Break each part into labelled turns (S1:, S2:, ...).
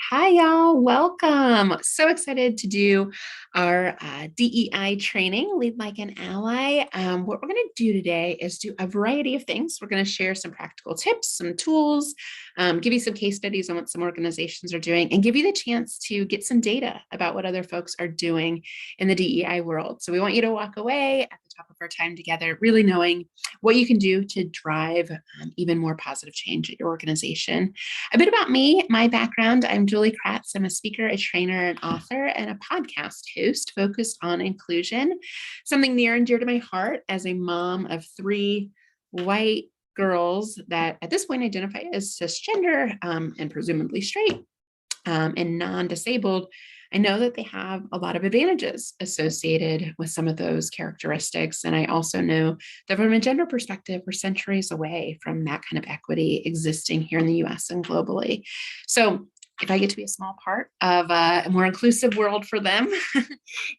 S1: Hi, y'all. Welcome. So excited to do our DEI training, Lead Like an Ally. What we're going to do today is do a variety of things. We're going to share some practical tips, some tools, give you some case studies on what some organizations are doing, and give you the chance to get some data about what other folks are doing in the DEI world. So we want you to walk away at the top of our time together, really knowing what you can do to drive even more positive change at your organization. A bit about me, my background, I'm Julie Kratz. I'm a speaker, a trainer, an author, and a podcast host focused on inclusion, something near and dear to my heart as a mom of three white girls that at this point identify as cisgender and presumably straight and non-disabled. I know that they have a lot of advantages associated with some of those characteristics. And I also know that from a gender perspective, we're centuries away from that kind of equity existing here in the US and globally. So if I get to be a small part of a more inclusive world for them,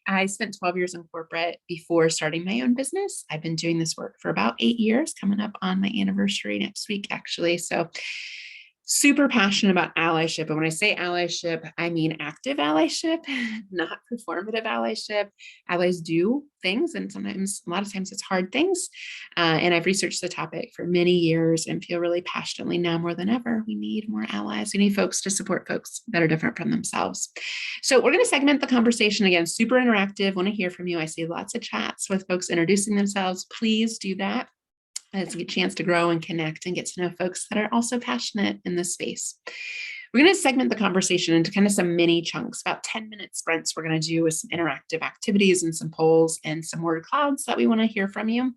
S1: I spent 12 years in corporate before starting my own business. I've been doing this work for about 8 years, coming up on my anniversary next week, actually. So super passionate about allyship. And when I say allyship, I mean active allyship, not performative allyship. Allies do things, and sometimes, a lot of times, it's hard things. And I've researched the topic for many years and feel really passionately now more than ever. We need more allies. We need folks to support folks that are different from themselves. So we're going to segment the conversation again, super interactive. Want to hear from you. I see lots of chats with folks introducing themselves. Please do that. It's a good chance to grow and connect and get to know folks that are also passionate in this space. We're going to segment the conversation into kind of some mini chunks, about 10-minute sprints we're going to do with some interactive activities and some polls and some word clouds that we want to hear from you.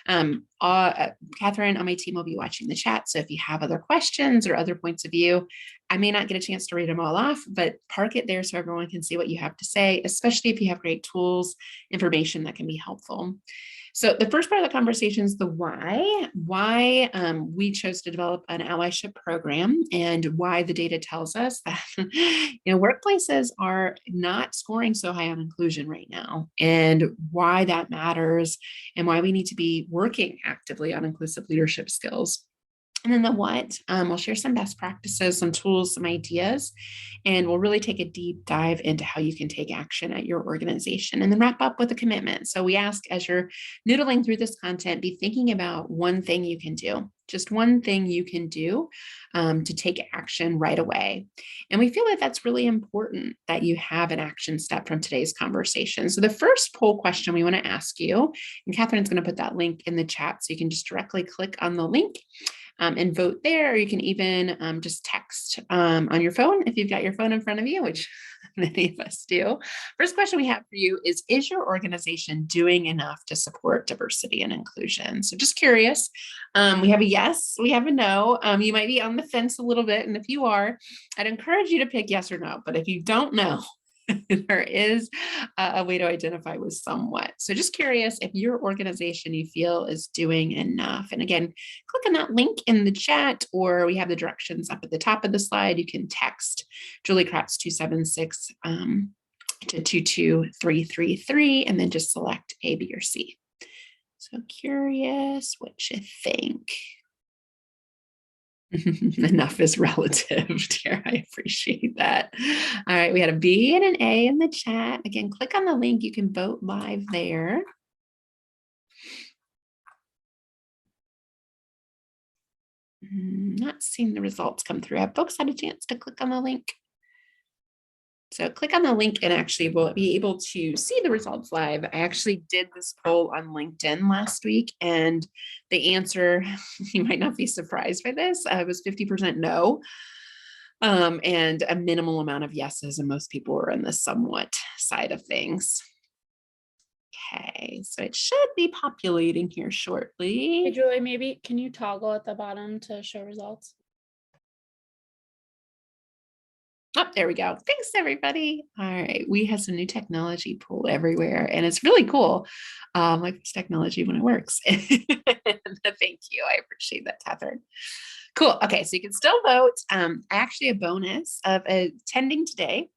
S1: Catherine on my team will be watching the chat. So if you have other questions or other points of view, I may not get a chance to read them all off, but park it there so everyone can see what you have to say, especially if you have great tools, information that can be helpful. So the first part of the conversation is the why we chose to develop an allyship program and why the data tells us that workplaces are not scoring so high on inclusion right now, and why that matters and why we need to be working actively on inclusive leadership skills. And then the what, we'll share some best practices, some tools, some ideas, and we'll really take a deep dive into how you can take action at your organization, and then wrap up with a commitment. So we ask, as you're noodling through this content, be thinking about one thing you can do, just one thing you can do to take action right away. And we feel like that's really important, that you have an action step from today's conversation. So the first poll question we want to ask you, and Catherine's going to put that link in the chat so you can just directly click on the link and vote there. Or you can even just text on your phone if you've got your phone in front of you, which many of us do. First question we have for you is your organization doing enough to support diversity and inclusion? So just curious. We have a yes, we have a no. You might be on the fence a little bit. And if you are, I'd encourage you to pick yes or no. But if you don't know, there is a way to identify with somewhat. So just curious if your organization you feel is doing enough. And again, click on that link in the chat, or we have the directions up at the top of the slide. You can text Julie Kratz 276 to 22333 and then just select A, B, or C. So curious what you think. Enough is relative, dear. I appreciate that. All right, we had a B and an A in the chat. Again, click on the link. You can vote live there. Not seeing the results come through. Have folks had a chance to click on the link? So click on the link and actually we'll be able to see the results live. I actually did this poll on LinkedIn last week, and the answer, you might not be surprised by this, was 50% no, and a minimal amount of yeses, and most people were in the somewhat side of things. Okay, so it should be populating here shortly.
S2: Hey, Julie, maybe can you toggle at the bottom to show results?
S1: Oh, there we go. Thanks, everybody. All right. We have some new technology pulled everywhere, and it's really cool. Like this technology when it works. Thank you. I appreciate that, Catherine. Cool. Okay. So you can still vote. Actually, a bonus of attending today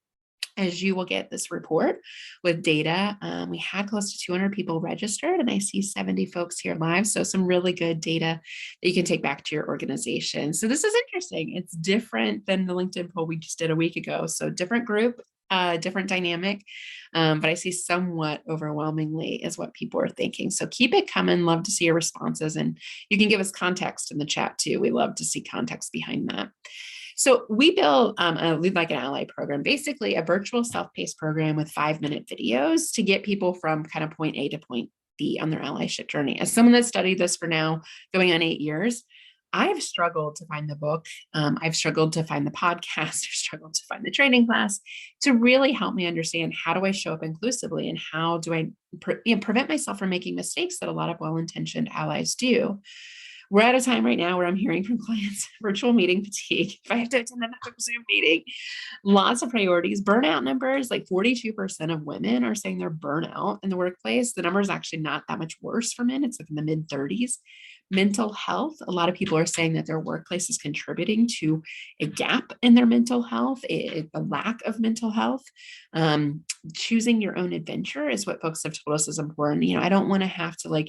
S1: as you will get this report with data. We had close to 200 people registered, and I see 70 folks here live. So some really good data that you can take back to your organization. So this is interesting. It's different than the LinkedIn poll we just did a week ago. So different group, different dynamic, but I see somewhat overwhelmingly is what people are thinking. So keep it coming. Love to see your responses, and you can give us context in the chat too. We love to see context behind that. So we built a Lead Like an Ally program, basically a virtual self-paced program with 5-minute videos to get people from kind of point A to point B on their allyship journey. As someone that studied this for now going on 8 years, I've struggled to find the book. I've struggled to find the podcast. I've struggled to find the training class to really help me understand how do I show up inclusively and how do I prevent myself from making mistakes that a lot of well-intentioned allies do. We're at a time right now where I'm hearing from clients virtual meeting fatigue. If I have to attend another Zoom meeting, lots of priorities, burnout numbers, like 42% of women are saying they're burnout in the workplace. The number is actually not that much worse for men. It's like in the mid 30s. Mental health, a lot of people are saying that their workplace is contributing to a gap in their mental health, a lack of mental health. Choosing your own adventure is what folks have told us is important. I don't want to have to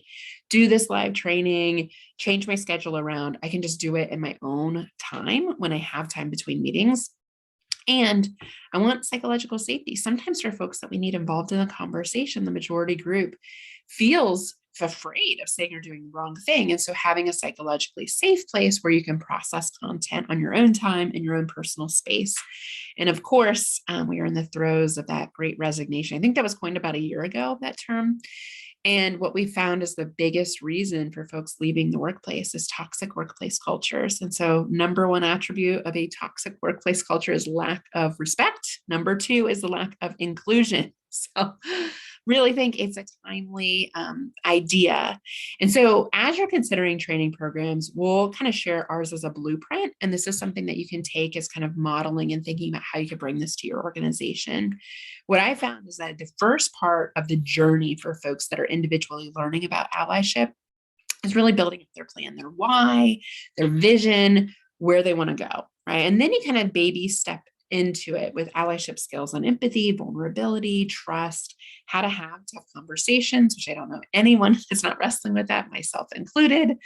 S1: do this live training, change my schedule around. I can just do it in my own time when I have time between meetings. And I want psychological safety. Sometimes for folks that we need involved in the conversation, the majority group feels afraid of saying or doing the wrong thing. And so having a psychologically safe place where you can process content on your own time in your own personal space. And of course, we are in the throes of that great resignation. I think that was coined about a year ago, that term. And what we found is the biggest reason for folks leaving the workplace is toxic workplace cultures. And so number one attribute of a toxic workplace culture is lack of respect. Number two is the lack of inclusion. So really think it's a timely idea. And so as you're considering training programs, we'll kind of share ours as a blueprint. And this is something that you can take as kind of modeling and thinking about how you could bring this to your organization. What I found is that the first part of the journey for folks that are individually learning about allyship is really building up their plan, their why, their vision, where they want to go, right? And then you kind of baby step into it with allyship skills on empathy, vulnerability, trust, how to have tough conversations, which I don't know anyone that's not wrestling with that, myself included.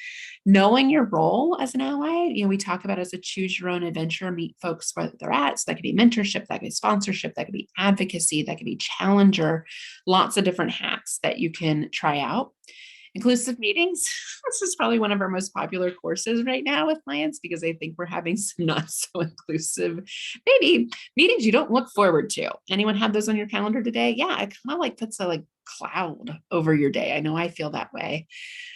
S1: Knowing your role as an ally, we talk about as a choose your own adventure, meet folks where they're at. So that could be mentorship, that could be sponsorship, that could be advocacy, that could be challenger, lots of different hats that you can try out. Inclusive meetings. This is probably one of our most popular courses right now with clients because I think we're having some not so inclusive, maybe meetings you don't look forward to. Anyone have those on your calendar today? Yeah, it kind of puts a cloud over your day. I know I feel that way.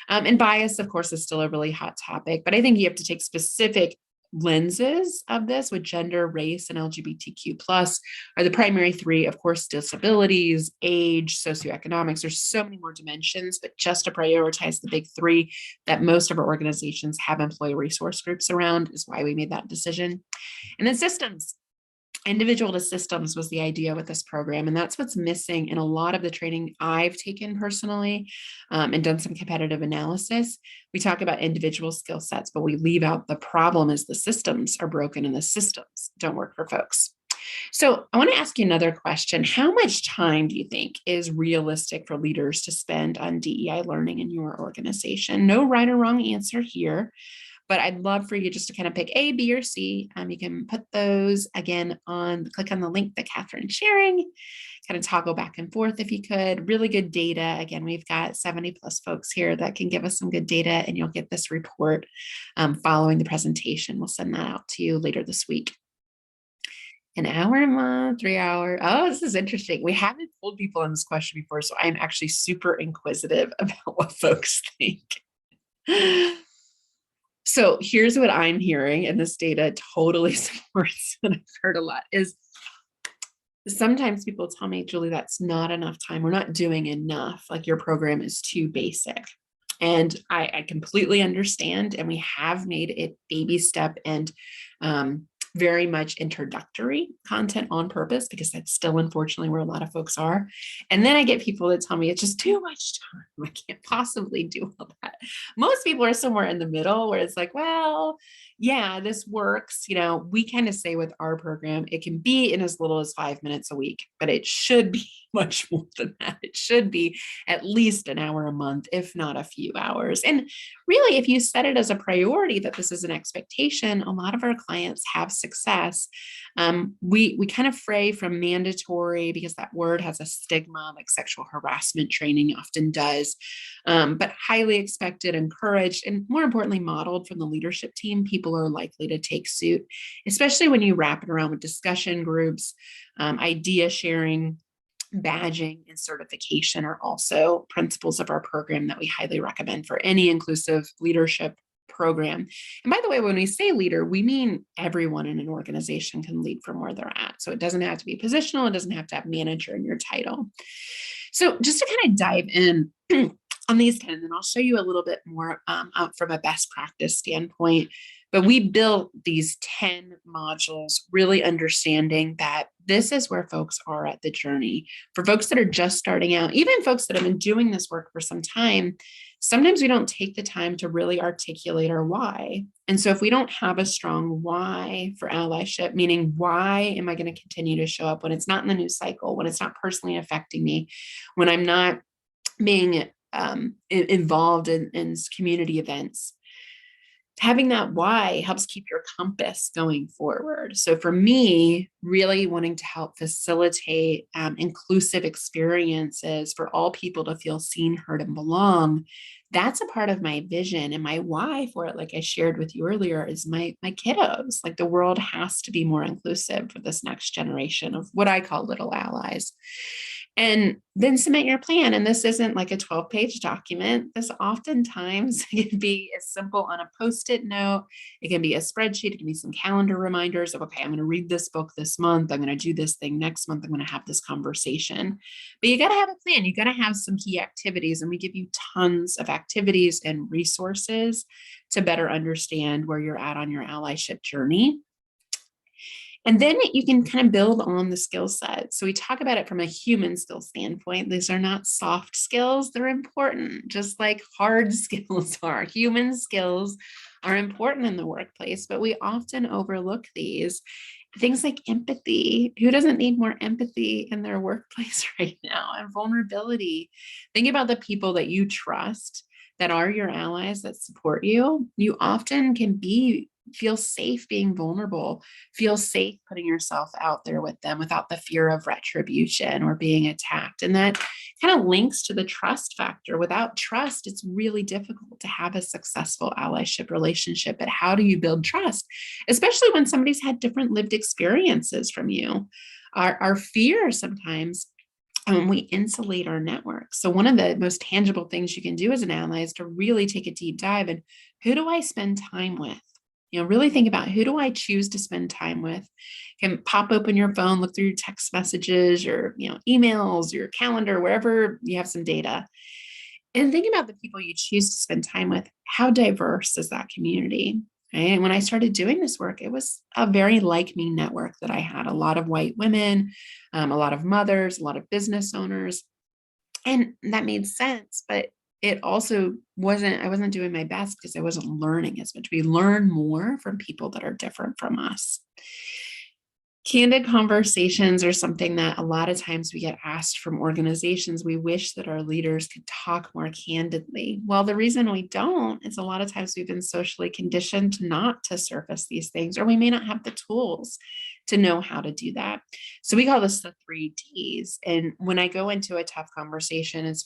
S1: And bias, of course, is still a really hot topic, but I think you have to take specific lenses of this with gender, race, and LGBTQ plus are the primary three. Of course, disabilities, age, socioeconomics. There's so many more dimensions, but just to prioritize the big three that most of our organizations have employee resource groups around is why we made that decision. And then systems. Individual to systems was the idea with this program. And that's what's missing in a lot of the training I've taken personally and done some competitive analysis. We talk about individual skill sets, but we leave out the problem is the systems are broken and the systems don't work for folks. So I want to ask you another question. How much time do you think is realistic for leaders to spend on DEI learning in your organization? No right or wrong answer here. But I'd love for you just to kind of pick A, B, or C. You can put those again click on the link that Catherine's sharing, kind of toggle back and forth if you could. Really good data. Again, we've got 70 plus folks here that can give us some good data, and you'll get this report following the presentation. We'll send that out to you later this week. An hour a month, 3 hours. Oh, this is interesting. We haven't told people on this question before, so I'm actually super inquisitive about what folks think. So here's what I'm hearing, and this data totally supports what I've heard a lot, is sometimes people tell me, Julie, that's not enough time. We're not doing enough. Your program is too basic. And I completely understand. And we have made it baby step and very much introductory content on purpose, because that's still unfortunately where a lot of folks are. And then I get people that tell me it's just too much time. I can't possibly do all that. Most people are somewhere in the middle where it's well, yeah, this works. We kind of say with our program, it can be in as little as 5 minutes a week, but it should be much more than that. It should be at least an hour a month, if not a few hours. And really, if you set it as a priority that this is an expectation, a lot of our clients have success. We kind of fray from mandatory because that word has a stigma, like sexual harassment training often does, but highly expected, encouraged, and more importantly, modeled from the leadership team. People are likely to take suit, especially when you wrap it around with discussion groups, idea sharing, badging, and certification are also principles of our program that we highly recommend for any inclusive leadership program. And by the way, when we say leader, we mean everyone in an organization can lead from where they're at. So it doesn't have to be positional. It doesn't have to have manager in your title. So just to kind of dive in on these 10, and then I'll show you a little bit more from a best practice standpoint. But we built these 10 modules, really understanding that this is where folks are at the journey. For folks that are just starting out, even folks that have been doing this work for some time, sometimes we don't take the time to really articulate our why. And so if we don't have a strong why for allyship, meaning why am I going to continue to show up when it's not in the news cycle, when it's not personally affecting me, when I'm not being involved in community events, having that why helps keep your compass going forward. So for me, really wanting to help facilitate inclusive experiences for all people to feel seen, heard, and belong, that's a part of my vision. And my why for it, like I shared with you earlier, is my kiddos. Like the world has to be more inclusive for this next generation of what I call little allies. And then submit your plan. And this isn't like a 12-page document. This oftentimes can be as simple on a Post-it note. It can be a spreadsheet. It can be some calendar reminders of, okay, I'm going to read this book this month. I'm going to do this thing next month. I'm going to have this conversation. But you got to have a plan. You got to have some key activities. And we give you tons of activities and resources to better understand where you're at on your allyship journey. And then you can kind of build on the skill set. So we talk about it from a human skill standpoint. These are not soft skills. They're important, just like hard skills are. Human skills are important in the workplace, but we often overlook these. Things like empathy. Who doesn't need more empathy in their workplace right now? And vulnerability. Think about the people that you trust, that are your allies, that support you. You often can feel safe being vulnerable, feel safe putting yourself out there with them without the fear of retribution or being attacked. And that kind of links to the trust factor. Without trust, it's really difficult to have a successful allyship relationship. But how do you build trust, especially when somebody's had different lived experiences from you? Our fear sometimes, and we insulate our network. So one of the most tangible things you can do as an ally is to really take a deep dive in, who do I spend time with? Really think about, who do I choose to spend time with? You can pop open your phone, look through your text messages, your emails, your calendar, wherever you have some data. And think about the people you choose to spend time with. How diverse is that community? Right? And when I started doing this work, it was a very like me network that I had. A lot of white women, a lot of mothers, a lot of business owners. And that made sense, but it also I wasn't doing my best because I wasn't learning as much. We learn more from people that are different from us. Candid conversations are something that a lot of times we get asked from organizations. We wish that our leaders could talk more candidly. Well, the reason we don't is a lot of times we've been socially conditioned not to surface these things, or we may not have the tools to know how to do that. So we call this the 3Ds. And when I go into a tough conversation, it's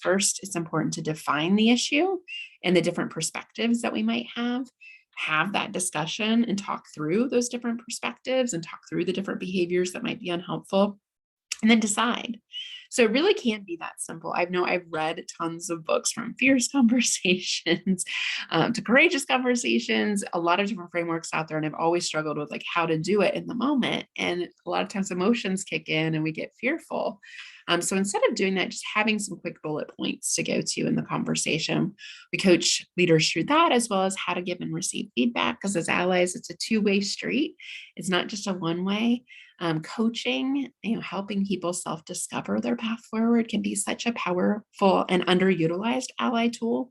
S1: important to define the issue and the different perspectives that we might have that discussion and talk through those different perspectives and talk through the different behaviors that might be unhelpful, and then decide. So it really can be that simple. I've read tons of books, from fierce conversations to courageous conversations, a lot of different frameworks out there. And I've always struggled with like how to do it in the moment. And a lot of times emotions kick in and we get fearful. So instead of doing that, just having some quick bullet points to go to in the conversation, we coach leaders through that, as well as how to give and receive feedback. Because as allies, it's a two-way street. It's not just a one-way. Coaching, helping people self-discover their path forward can be such a powerful and underutilized ally tool.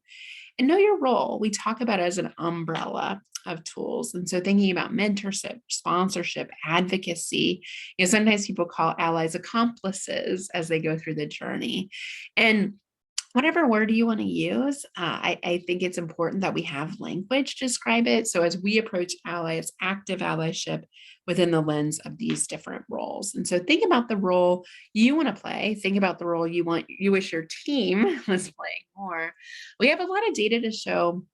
S1: And know your role. We talk about it as an umbrella of tools. And so thinking about mentorship, sponsorship, advocacy, sometimes people call allies accomplices as they go through the journey. And whatever word you want to use, I think it's important that we have language to describe it. So as we approach ally, it's active allyship within the lens of these different roles. And so think about the role you want to play. Think about the role you wish your team was playing more. We have a lot of data to show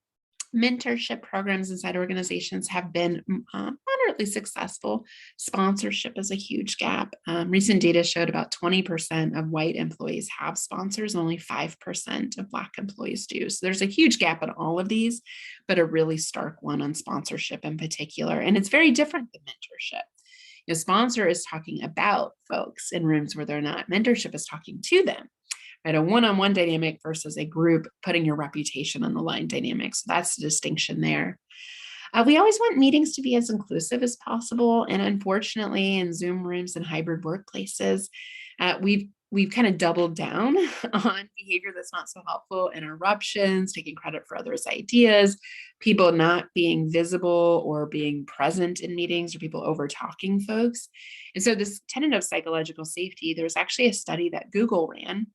S1: mentorship programs inside organizations have been moderately successful. Sponsorship is a huge gap. Recent data showed about 20% of white employees have sponsors, and only 5% of Black employees do. So there's a huge gap in all of these, but a really stark one on sponsorship in particular. And it's very different than mentorship. Sponsor is talking about folks in rooms where they're not. Mentorship is talking to them. Right, a one-on-one dynamic versus a group putting your reputation on the line dynamic. So that's the distinction there. We always want meetings to be as inclusive as possible. And unfortunately, in Zoom rooms and hybrid workplaces, we've kind of doubled down on behavior that's not so helpful, interruptions, taking credit for others' ideas, people not being visible or being present in meetings, or people over talking folks. And so this tenet of psychological safety, there was actually a study that Google ran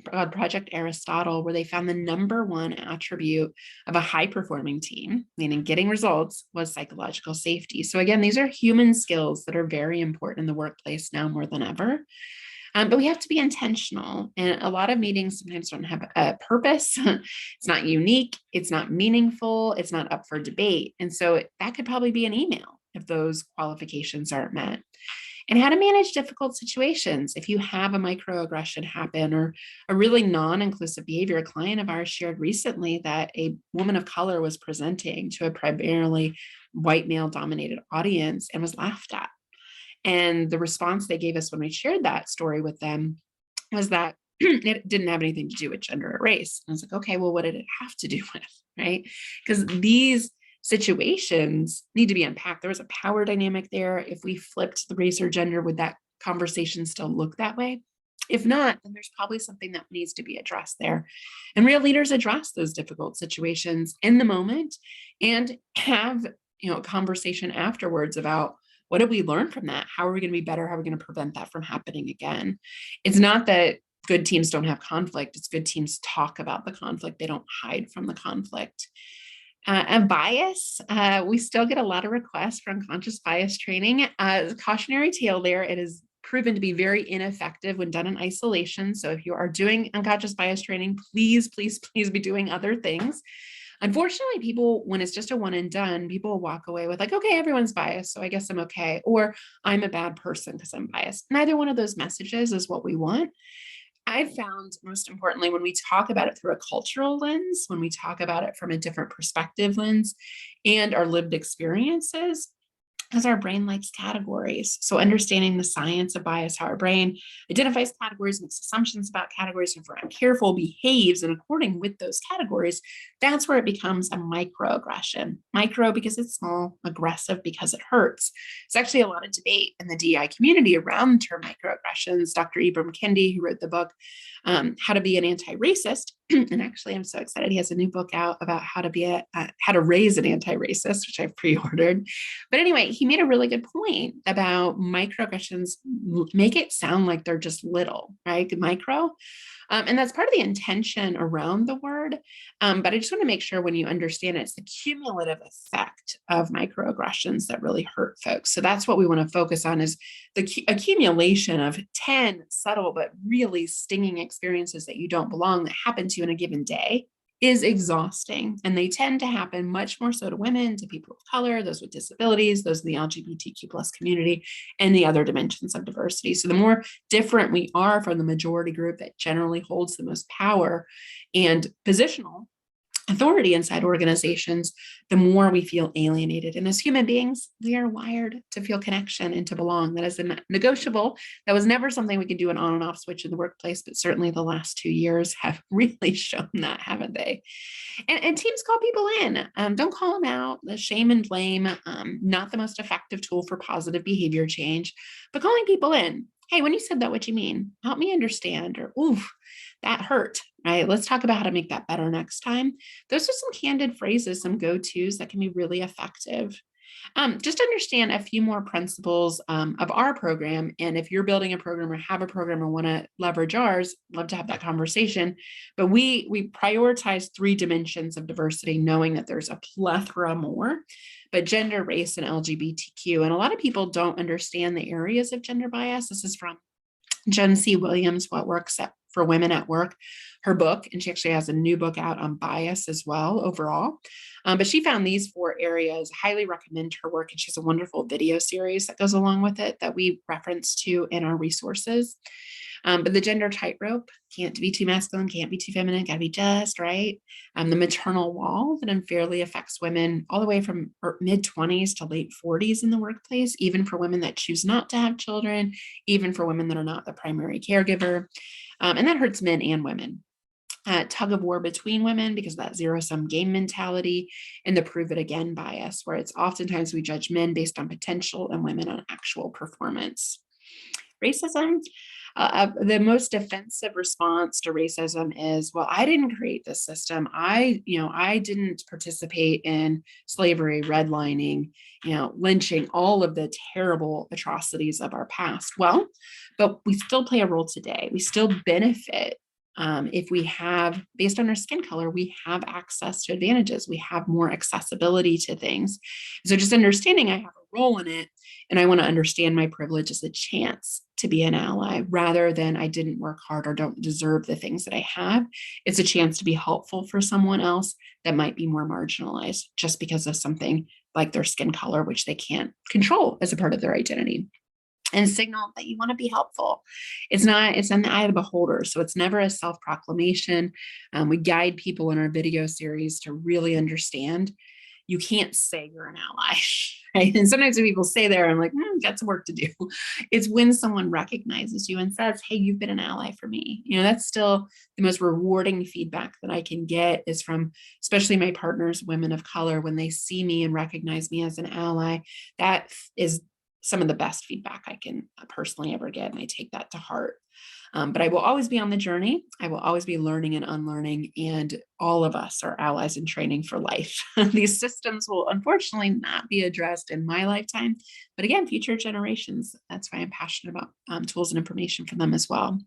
S1: called Project Aristotle, where they found the number one attribute of a high-performing team, meaning getting results, was psychological safety. So again, these are human skills that are very important in the workplace now more than ever. But we have to be intentional. And a lot of meetings sometimes don't have a purpose. It's not unique. It's not meaningful. It's not up for debate. And so that could probably be an email if those qualifications aren't met. And how to manage difficult situations. If you have a microaggression happen or a really non-inclusive behavior, a client of ours shared recently that a woman of color was presenting to a primarily white male dominated audience and was laughed at. And the response they gave us when we shared that story with them was that it didn't have anything to do with gender or race. And I was like, okay, well, what did it have to do with, right? Because these situations need to be unpacked. There was a power dynamic there. If we flipped the race or gender, would that conversation still look that way? If not, then there's probably something that needs to be addressed there. And real leaders address those difficult situations in the moment and have, a conversation afterwards about what did we learn from that? How are we going to be better? How are we going to prevent that from happening again? It's not that good teams don't have conflict. It's good teams talk about the conflict. They don't hide from the conflict. And bias, we still get a lot of requests for unconscious bias training. Cautionary tale there, it is proven to be very ineffective when done in isolation. So if you are doing unconscious bias training, please, please, please be doing other things. Unfortunately, people, when it's just a one and done, people walk away with like, okay, everyone's biased, so I guess I'm okay. Or I'm a bad person because I'm biased. Neither one of those messages is what we want. I've found, most importantly, when we talk about it through a cultural lens, when we talk about it from a different perspective lens and our lived experiences, as our brain likes categories. So understanding the science of bias, how our brain identifies categories, makes assumptions about categories, and if we're uncareful, behaves in according with those categories, that's where it becomes a microaggression. Micro because it's small, aggressive because it hurts. There's actually a lot of debate in the DEI community around the term microaggressions. Dr. Ibram Kendi, who wrote the book, How to Be an Anti-Racist, and actually I'm so excited, he has a new book out about how to raise an anti-racist, which I've pre-ordered. But anyway, he made a really good point about microaggressions make it sound like they're just little, right? Micro. And that's part of the intention around the word. But I just want to make sure when you understand it, it's the cumulative effect of microaggressions that really hurt folks. So that's what we want to focus on, is the accumulation of 10 subtle but really stinging experiences that you don't belong that happen to you in a given day is exhausting. And they tend to happen much more so to women, to people of color, those with disabilities, those in the LGBTQ plus community, and the other dimensions of diversity. So the more different we are from the majority group that generally holds the most power and positional authority inside organizations, the more we feel alienated. And as human beings, we are wired to feel connection and to belong. That is negotiable. That was never something we could do an on and off switch in the workplace, but certainly the last 2 years have really shown that, haven't they? And teams call people in. Don't call them out. The shame and blame, not the most effective tool for positive behavior change, but calling people in. Hey, when you said that, what you mean? Help me understand, or oof, that hurt, right? Let's talk about how to make that better next time. Those are some candid phrases, some go-tos that can be really effective. Just understand a few more principles of our program. And if you're building a program or have a program or want to leverage ours, love to have that conversation. But we prioritize three dimensions of diversity, knowing that there's a plethora more. But gender, race, and LGBTQ. And a lot of people don't understand the areas of gender bias. This is from Jen C. Williams, What Works for Women at Work, her book, and she actually has a new book out on bias as well overall. But she found these four areas. Highly recommend her work, and she has a wonderful video series that goes along with it that we reference to in our resources. But the gender tightrope, can't be too masculine, can't be too feminine, gotta be just right. The maternal wall that unfairly affects women all the way from mid 20s to late 40s in the workplace, even for women that choose not to have children, even for women that are not the primary caregiver. And that hurts men and women. Tug of war between women because of that zero sum game mentality, and the prove it again bias, where it's oftentimes we judge men based on potential and women on actual performance. Racism, the most defensive response to racism is, well, I didn't create this system. I didn't participate in slavery, redlining, lynching, all of the terrible atrocities of our past. Well, but we still play a role today. We still benefit. If we have, based on our skin color, we have access to advantages. We have more accessibility to things. So just understanding I have a role in it, and I want to understand my privilege as a chance to be an ally rather than I didn't work hard or don't deserve the things that I have. It's a chance to be helpful for someone else that might be more marginalized just because of something like their skin color, which they can't control as a part of their identity. And signal that you want to be helpful. It's in the eye of the beholder. So it's never a self-proclamation. We guide people in our video series to really understand you can't say you're an ally, right? And sometimes when people say there, I'm like, got some work to do. It's when someone recognizes you and says, hey, you've been an ally for me. That's still the most rewarding feedback that I can get is from especially my partners, women of color, when they see me and recognize me as an ally. That is some of the best feedback I can personally ever get. And I take that to heart. But I will always be on the journey. I will always be learning and unlearning. And all of us are allies in training for life. These systems will unfortunately not be addressed in my lifetime. But again, future generations, that's why I'm passionate about tools and information for them as well.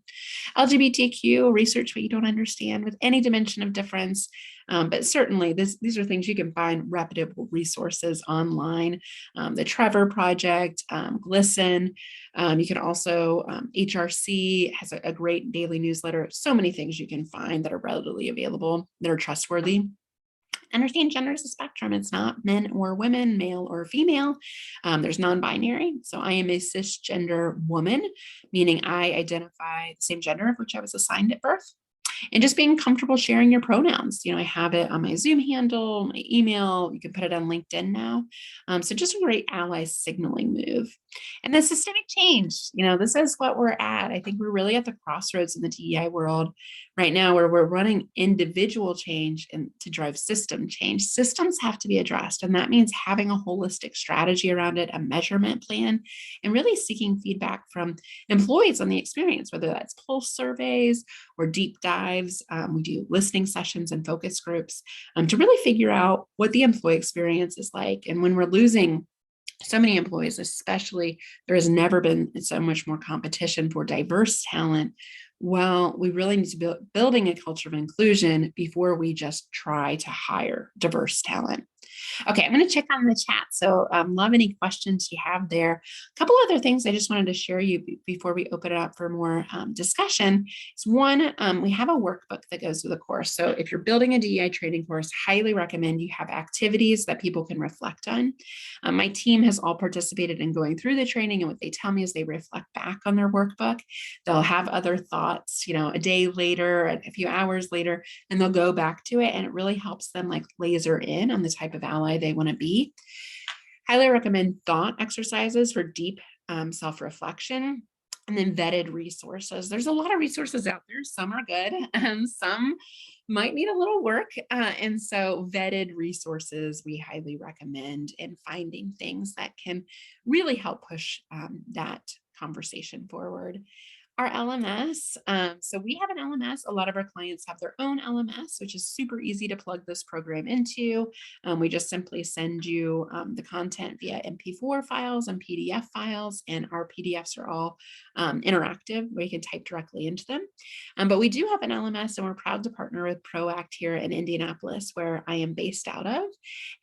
S1: LGBTQ, research what you don't understand with any dimension of difference. But certainly these are things you can find reputable resources online. The Trevor Project, Glisten. You can also, HRC has a great daily newsletter. So many things you can find that are readily available that are trustworthy. Understand gender is a spectrum. It's not men or women, male or female. There's non-binary. So I am a cisgender woman, meaning I identify the same gender of which I was assigned at birth. And just being comfortable sharing your pronouns. I have it on my Zoom handle, my email. You can put it on LinkedIn now. So just a great ally signaling move. And then systemic change. This is what we're at. I think we're really at the crossroads in the DEI world right now where we're running individual change and to drive system change. Systems have to be addressed. And that means having a holistic strategy around it, a measurement plan, and really seeking feedback from employees on the experience, whether that's pulse surveys or deep dives. We do listening sessions and focus groups to really figure out what the employee experience is like. And when we're losing so many employees, especially, there has never been so much more competition for diverse talent. Well, we really need to be building a culture of inclusion before we just try to hire diverse talent. Okay, I'm going to check on the chat. So love any questions you have there. A couple other things I just wanted to share you before we open it up for more discussion. Is one, we have a workbook that goes with the course. So if you're building a DEI training course, highly recommend you have activities that people can reflect on. My team has all participated in going through the training, and what they tell me is they reflect back on their workbook. They'll have other thoughts, a day later, a few hours later, and they'll go back to it, and it really helps them like laser in on the type of ally they want to be. Highly recommend thought exercises for deep self-reflection, and then vetted resources. There's a lot of resources out there. Some are good, some might need a little work. And so vetted resources we highly recommend in finding things that can really help push that conversation forward. Our LMS. So we have an LMS. A lot of our clients have their own LMS, which is super easy to plug this program into. We just simply send you the content via MP4 files and PDF files, and our PDFs are all interactive where you can type directly into them. But we do have an LMS, and we're proud to partner with Proact here in Indianapolis, where I am based out of.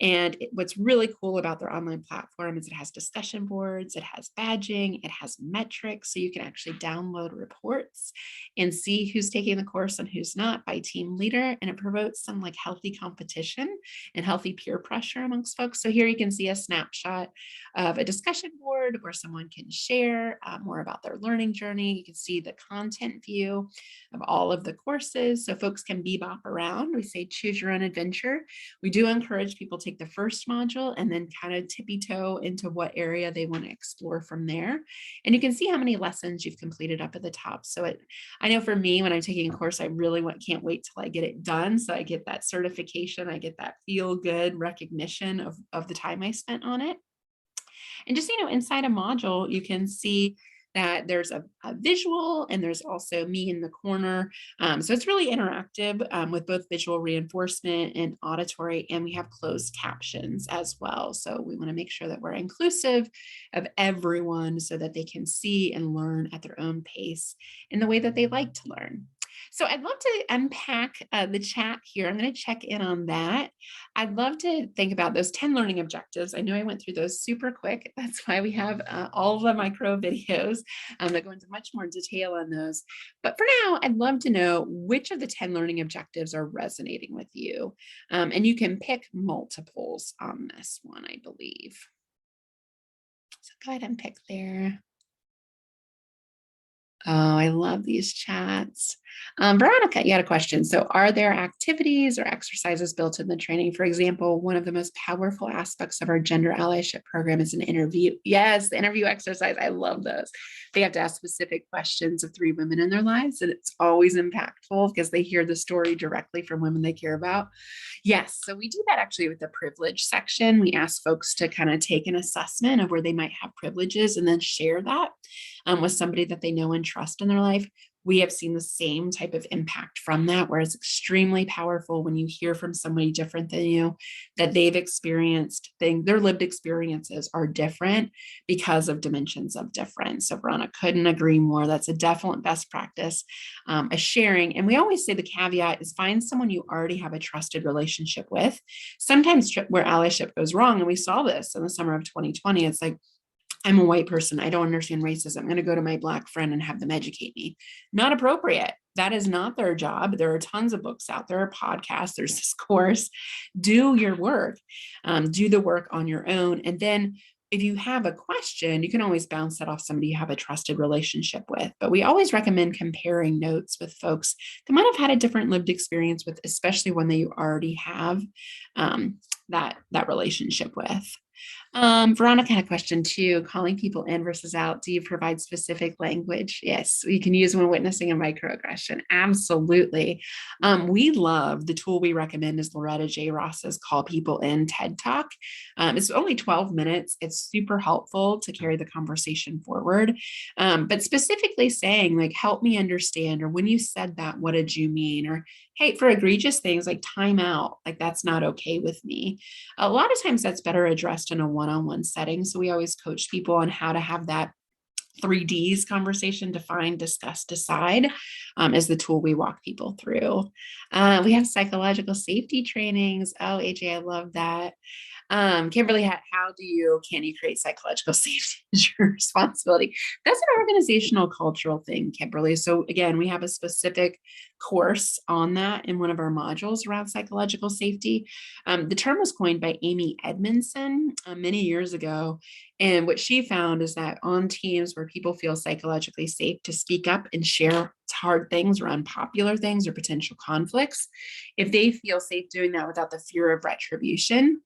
S1: And what's really cool about their online platform is it has discussion boards, it has badging, it has metrics, so you can actually download reports and see who's taking the course and who's not by team leader. And it promotes some like healthy competition and healthy peer pressure amongst folks. So here you can see a snapshot of a discussion board where someone can share more about their learning journey. You can see the content view of all of the courses, so folks can bebop around. We say choose your own adventure. We do encourage people to take the first module and then kind of tippy toe into what area they want to explore from there. And you can see how many lessons you've completed up at the top. So I know for me, when I'm taking a course, I really can't wait till I get it done. So I get that certification, I get that feel good recognition of the time I spent on it. And just, inside a module, you can see that there's a visual and there's also me in the corner. So it's really interactive with both visual reinforcement and auditory, and we have closed captions as well. So we want to make sure that we're inclusive of everyone so that they can see and learn at their own pace in the way that they like to learn. So I'd love to unpack the chat here. I'm going to check in on that. I'd love to think about those 10 learning objectives. I know I went through those super quick. That's why we have all the micro videos that go into much more detail on those. But for now, I'd love to know which of the 10 learning objectives are resonating with you. And you can pick multiples on this one, I believe. So go ahead and pick there. Oh, I love these chats. Veronica, you had a question. So are there activities or exercises built in the training? For example, one of the most powerful aspects of our gender allyship program is an interview. Yes, the interview exercise. I love those. They have to ask specific questions of 3 women in their lives, and it's always impactful because they hear the story directly from women they care about. Yes, so we do that actually with the privilege section. We ask folks to kind of take an assessment of where they might have privileges and then share that with somebody that they know and trust in their life. We have seen the same type of impact from that, where it's extremely powerful when you hear from somebody different than you, that they've experienced things, their lived experiences are different because of dimensions of difference. So Verona, couldn't agree more. That's a definite best practice, a sharing. And we always say the caveat is find someone you already have a trusted relationship with. Sometimes where allyship goes wrong, and we saw this in the summer of 2020, it's like, I'm a white person. I don't understand racism. I'm going to go to my Black friend and have them educate me. Not appropriate. That is not their job. There are tons of books out there, podcasts, there's this course. Do your work, do the work on your own. And then if you have a question, you can always bounce that off somebody you have a trusted relationship with. But we always recommend comparing notes with folks that might have had a different lived experience with, especially one that you already have that relationship with. Veronica had a question too, calling people in versus out. Do you provide specific language? Yes, we can use when witnessing a microaggression. Absolutely. We love the tool we recommend is Loretta J. Ross's Call People In TED Talk. It's only 12 minutes. It's super helpful to carry the conversation forward. But specifically saying like, help me understand, or when you said that, what did you mean? Or hey, for egregious things like time out, like that's not okay with me. A lot of times that's better addressed in a one-on-one setting. So we always coach people on how to have that 3Ds conversation: define, discuss, decide, is the tool we walk people through. We have psychological safety trainings. Oh, AJ, I love that. Kimberly, can you create psychological safety as your responsibility? That's an organizational cultural thing, Kimberly. So again, we have a specific course on that in one of our modules around psychological safety. The term was coined by Amy Edmondson many years ago. And what she found is that on teams where people feel psychologically safe to speak up and share hard things or unpopular things or potential conflicts, if they feel safe doing that without the fear of retribution,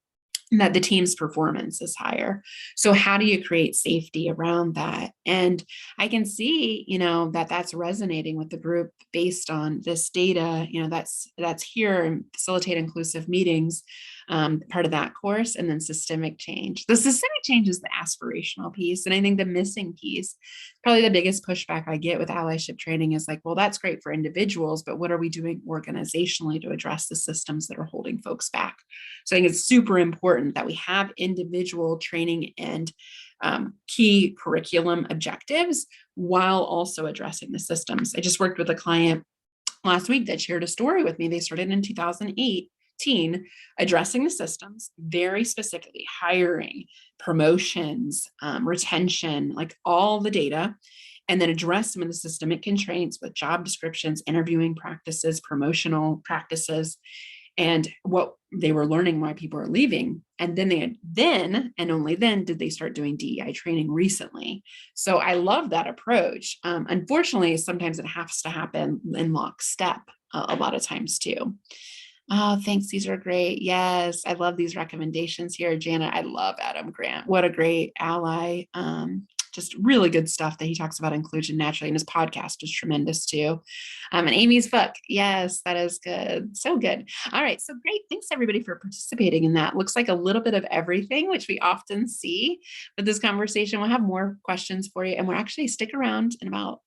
S1: that the team's performance is higher. So how do you create safety around that? And I can see, that that's resonating with the group based on this data, that's here and facilitate inclusive meetings. part of that course, and then systemic change. The systemic change is the aspirational piece. And I think the missing piece, probably the biggest pushback I get with allyship training is like, well, that's great for individuals, but what are we doing organizationally to address the systems that are holding folks back? So I think it's super important that we have individual training and key curriculum objectives while also addressing the systems. I just worked with a client last week that shared a story with me. They started in 2018, addressing the systems, very specifically hiring, promotions, retention, like all the data, and then address some of the systemic constraints with job descriptions, interviewing practices, promotional practices, and what they were learning, why people are leaving. And then and only then did they start doing DEI training recently. So I love that approach. Unfortunately, sometimes it has to happen in lockstep a lot of times too. Oh, thanks. These are great. Yes, I love these recommendations here. Janet, I love Adam Grant. What a great ally. Just really good stuff that he talks about inclusion naturally, and his podcast is tremendous too. And Amy's book. Yes, that is good. So good. All right. So great. Thanks everybody for participating in that. Looks like a little bit of everything, which we often see with this conversation. We'll have more questions for you, and we're actually stick around in about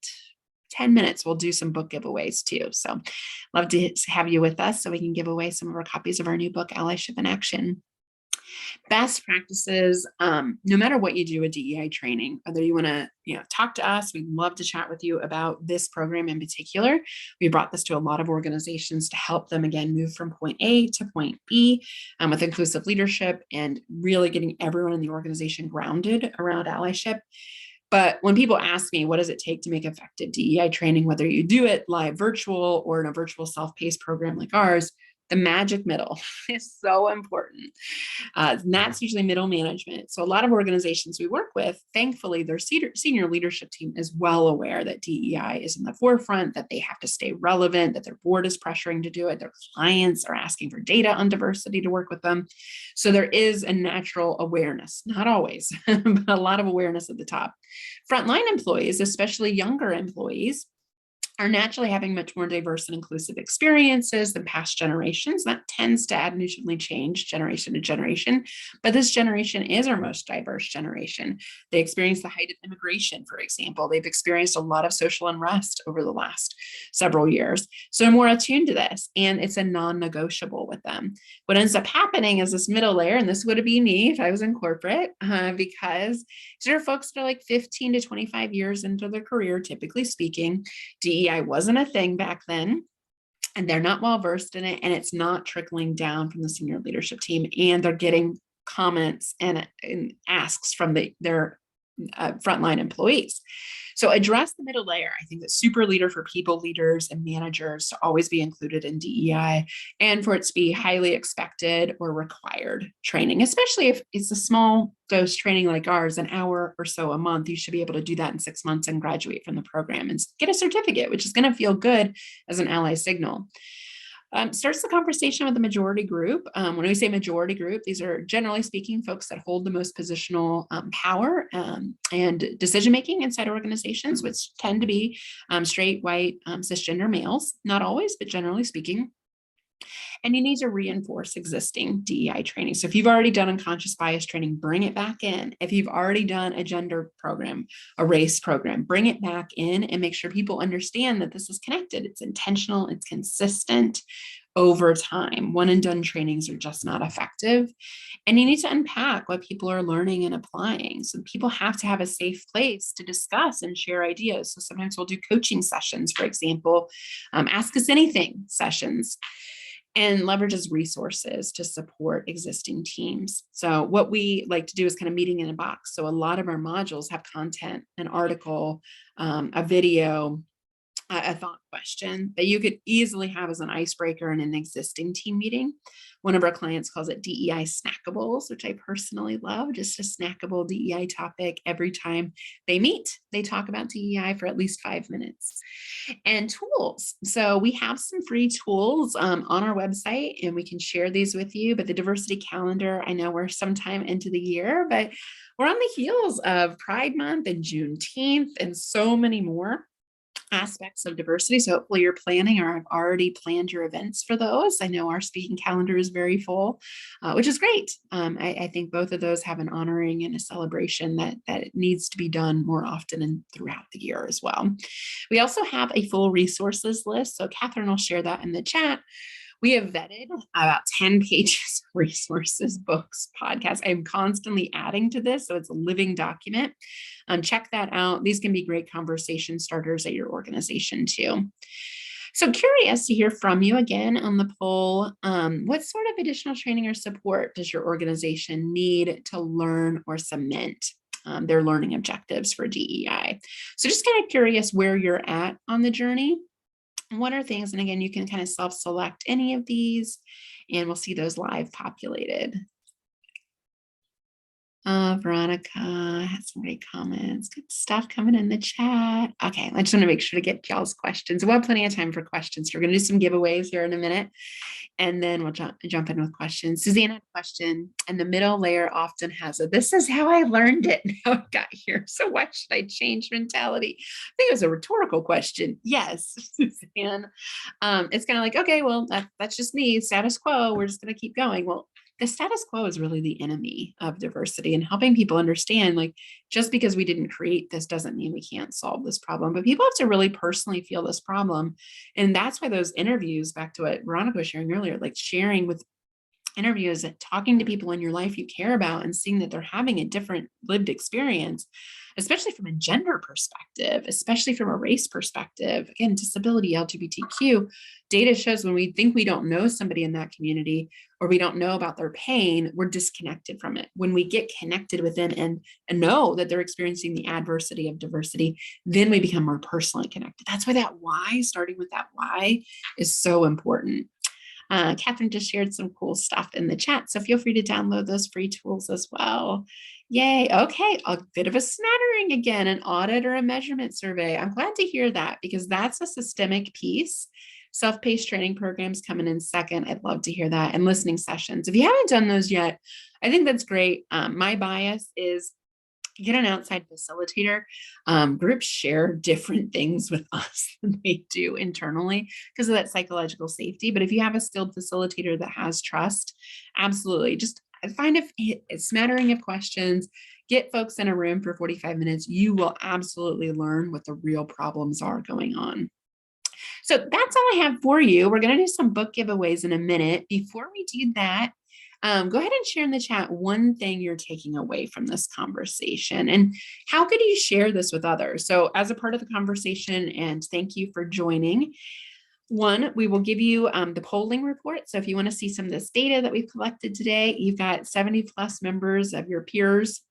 S1: 10 minutes. We'll do some book giveaways too. So love to have you with us so we can give away some of our copies of our new book, Allyship in Action. Best practices, no matter what you do with DEI training, whether you want to, talk to us, we'd love to chat with you about this program in particular. We brought this to a lot of organizations to help them, again, move from point A to point B with inclusive leadership and really getting everyone in the organization grounded around allyship. But when people ask me, what does it take to make effective DEI training, whether you do it live virtual or in a virtual self-paced program like ours, the magic middle is so important. And that's usually middle management. So a lot of organizations we work with, thankfully, their senior leadership team is well aware that DEI is in the forefront, that they have to stay relevant, that their board is pressuring to do it. Their clients are asking for data on diversity to work with them. So there is a natural awareness, not always, but a lot of awareness at the top. Frontline employees, especially younger employees, are naturally having much more diverse and inclusive experiences than past generations. That tends to additionally change generation to generation, but this generation is our most diverse generation. They experienced the height of immigration, for example. They've experienced a lot of social unrest over the last several years. So they're more attuned to this, and it's a non-negotiable with them. What ends up happening is this middle layer, and this would be me if I was in corporate, because these are folks that are like 15 to 25 years into their career, typically speaking. DEI wasn't a thing back then, and they're not well versed in it, and it's not trickling down from the senior leadership team, and they're getting comments and asks from their frontline employees. So address the middle layer. I think that super leader for people leaders and managers to always be included in DEI, and for it to be highly expected or required training, especially if it's a small dose training like ours, an hour or so a month. You should be able to do that in 6 months and graduate from the program and get a certificate, which is going to feel good as an ally signal. Starts the conversation with the majority group. When we say majority group, these are generally speaking folks that hold the most positional power and decision-making inside organizations, which tend to be straight, white, cisgender males, not always, but generally speaking. And you need to reinforce existing DEI training. So if you've already done unconscious bias training, bring it back in. If you've already done a gender program, a race program, bring it back in and make sure people understand that this is connected. It's intentional, it's consistent over time. One and done trainings are just not effective. And you need to unpack what people are learning and applying. So people have to have a safe place to discuss and share ideas. So sometimes we'll do coaching sessions, for example, ask us anything sessions, and leverages resources to support existing teams. So what we like to do is kind of meeting in a box. So a lot of our modules have content, an article, a video, a thought question that you could easily have as an icebreaker in an existing team meeting. One of our clients calls it DEI snackables, which I personally love, just a snackable DEI topic. Every time they meet, they talk about DEI for at least 5 minutes. And tools. So we have some free tools on our website, and we can share these with you. But the diversity calendar, I know we're sometime into the year, but we're on the heels of Pride Month and Juneteenth and so many more. aspects of diversity. So hopefully you're planning or have already planned your events for those. I know our speaking calendar is very full, which is great. I think both of those have an honoring and a celebration that it needs to be done more often and throughout the year as well. We also have a full resources list. So Catherine will share that in the chat. We have vetted about 10 pages of resources, books, podcasts. I'm constantly adding to this, so it's a living document. Check that out. These can be great conversation starters at your organization too. So curious to hear from you again on the poll. What sort of additional training or support does your organization need to learn or cement their learning objectives for DEI? So just kind of curious where you're at on the journey. What are things, and again, you can kind of self-select any of these and we'll see those live populated. Veronica has some great comments. Good stuff coming in the chat. Okay, I just want to make sure to get y'all's questions. We'll have plenty of time for questions. We're going to do some giveaways here in a minute, and then we'll jump in with questions. Suzanne had a question, and the middle layer often has a, this is how I learned it, how it got here. So why should I change mentality? I think it was a rhetorical question. Yes, Suzanne. It's kind of like, okay, well, that's just me, status quo. We're just going to keep going. Well, the status quo is really the enemy of diversity, and helping people understand, like, just because we didn't create this doesn't mean we can't solve this problem, but people have to really personally feel this problem. And that's why those interviews, back to what Veronica was sharing earlier, like sharing with interviews, talking to people in your life you care about and seeing that they're having a different lived experience, especially from a gender perspective, especially from a race perspective, again, disability, LGBTQ, data shows when we think we don't know somebody in that community or we don't know about their pain, we're disconnected from it. When we get connected with them and know that they're experiencing the adversity of diversity, then we become more personally connected. That's why that why, starting with that why, is so important. Catherine just shared some cool stuff in the chat, so feel free to download those free tools as well. Yay. Okay, a bit of a smattering again, an audit or a measurement survey. I'm glad to hear that because that's a systemic piece. Self-paced training programs coming in second. I'd love to hear that. And listening sessions. If you haven't done those yet, I think that's great. My bias is get an outside facilitator. Groups share different things with us than they do internally because of that psychological safety. But if you have a skilled facilitator that has trust, absolutely. Just find a smattering of questions, get folks in a room for 45 minutes. You will absolutely learn what the real problems are going on. So that's all I have for you. We're going to do some book giveaways in a minute. Before we do that, go ahead and share in the chat one thing you're taking away from this conversation and how could you share this with others? So as a part of the conversation, and thank you for joining. One, we will give you the polling report. So if you want to see some of this data that we've collected today, you've got 70+ members of your peers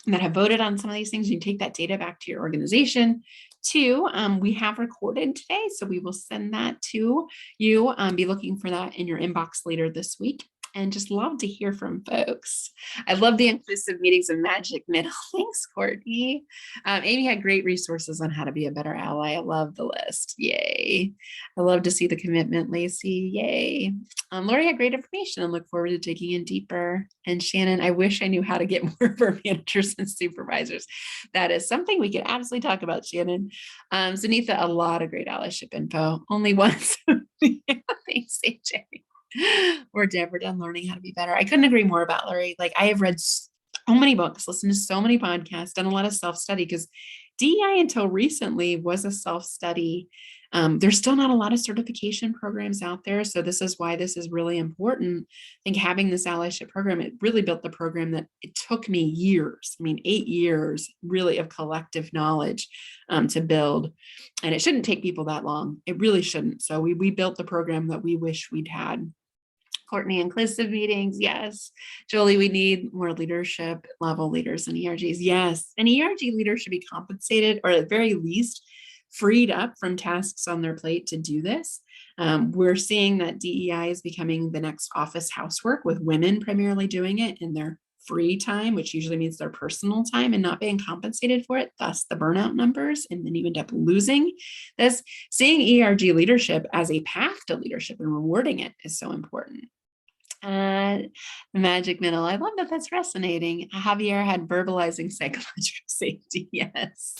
S1: that have voted on some of these things. You can take that data back to your organization. Two, we have recorded today, so we will send that to you. Be looking for that in your inbox later this week. And just love to hear from folks. I love the inclusive meetings of magic middle. Thanks, Courtney. Amy had great resources on how to be a better ally. I love the list. Yay. I love to see the commitment, Lacey. Yay. Lori had great information and look forward to digging in deeper. And Shannon, I wish I knew how to get more of our managers and supervisors. That is something we could absolutely talk about, Shannon. Zanitha, a lot of great allyship info. Only once. Thanks, AJ. We're done learning how to be better. I couldn't agree more about Larry. Like, I have read so many books, listened to so many podcasts, done a lot of self-study because DEI until recently was a self-study. There's still not a lot of certification programs out there. So this is why this is really important. I think having this allyship program, it really built the program that it took me years. I mean, 8 years really of collective knowledge to build. And it shouldn't take people that long. It really shouldn't. So we built the program that we wish we'd had. Courtney, inclusive meetings, yes. Jolie, we need more leadership level leaders and ERGs, yes. An ERG leader should be compensated or at very least freed up from tasks on their plate to do this. We're seeing that DEI is becoming the next office housework with women primarily doing it in their free time, which usually means their personal time and not being compensated for it, thus the burnout numbers, and then you end up losing this. Seeing ERG leadership as a path to leadership and rewarding it is so important. Uh, the magic middle. I love that. That's resonating. Javier had verbalizing psychological safety. Yes.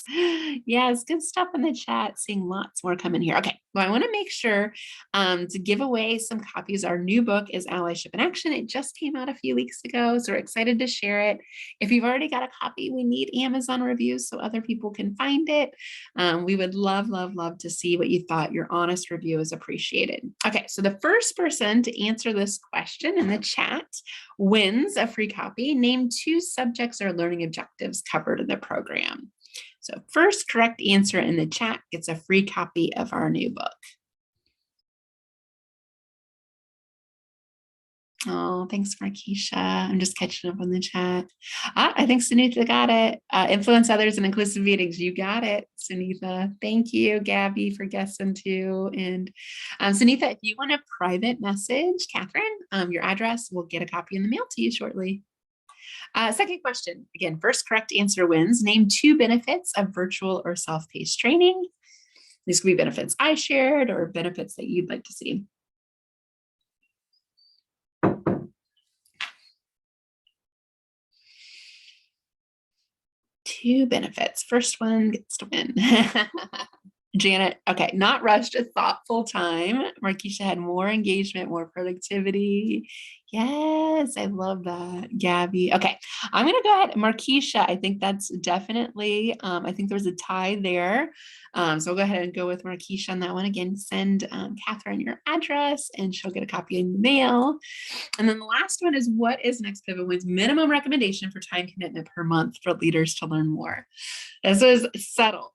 S1: Yes. Good stuff in the chat. Seeing lots more coming here. Okay. Well, I want to make sure to give away some copies. Our new book is Allyship in Action. It just came out a few weeks ago. So we're excited to share it. If you've already got a copy, we need Amazon reviews so other people can find it. We would love, love, love to see what you thought. Your honest review is appreciated. Okay, so the first person to answer this question in the chat wins a free copy. Name 2 subjects or learning objectives covered in the program. So first correct answer in the chat gets a free copy of our new book. Oh, thanks, Markeisha. I'm just catching up on the chat. I think Sunitha got it. Influence others in inclusive meetings. You got it, Sunitha. Thank you, Gabby, for guessing too. And Sunitha, if you want a private message, Catherine, your address, we'll get a copy in the mail to you shortly. Second question. Again, first correct answer wins. Name 2 benefits of virtual or self-paced training. These could be benefits I shared or benefits that you'd like to see. 2 benefits. First one gets to win. Janet, okay, not rushed, a thoughtful time. Markeisha had more engagement, more productivity. Yes, I love that. Gabby. Okay, I'm going to go ahead. Markeisha, I think that's definitely, I think there's a tie there. So I'll go ahead and go with Markeisha on that one. Again, send Catherine your address and she'll get a copy in the mail. And then the last one is, what is Next Pivot Wins minimum recommendation for time commitment per month for leaders to learn more? This is settled.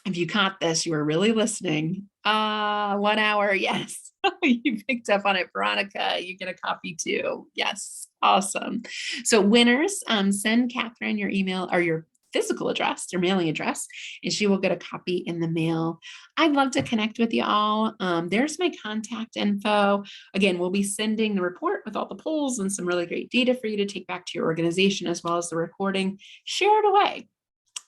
S1: If you caught this, you were really listening. 1 hour, yes. You picked up on it, Veronica. You get a copy too. Yes, awesome. So winners, send Catherine your email or your physical address, your mailing address, and she will get a copy in the mail. I'd love to connect with you all. There's my contact info. Again, we'll be sending the report with all the polls and some really great data for you to take back to your organization, as well as the recording. Share it away.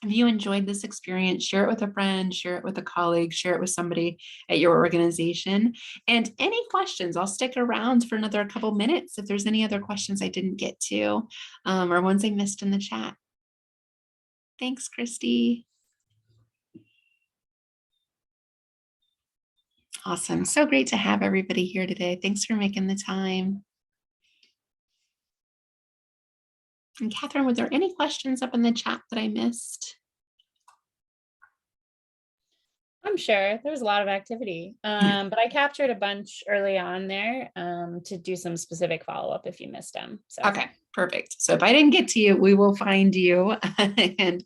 S1: If you enjoyed this experience, share it with a friend, share it with a colleague, share it with somebody at your organization. And any questions, I'll stick around for another couple minutes if there's any other questions I didn't get to or ones I missed in the chat. Thanks, Christy. Awesome. So great to have everybody here today. Thanks for making the time. And Catherine, were there any questions up in the chat that I missed?
S2: I'm sure there was a lot of activity, but I captured a bunch early on there to do some specific follow-up if you missed them. So.
S1: Okay, perfect. So if I didn't get to you, we will find you and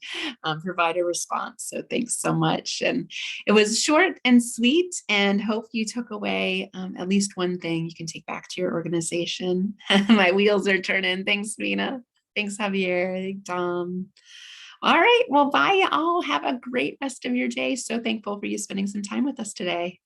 S1: provide a response. So thanks so much. And it was short and sweet, and hope you took away at least one thing you can take back to your organization. My wheels are turning. Thanks, Mina. Thanks, Javier. Tom. All right. Well, bye, y'all. Have a great rest of your day. So thankful for you spending some time with us today.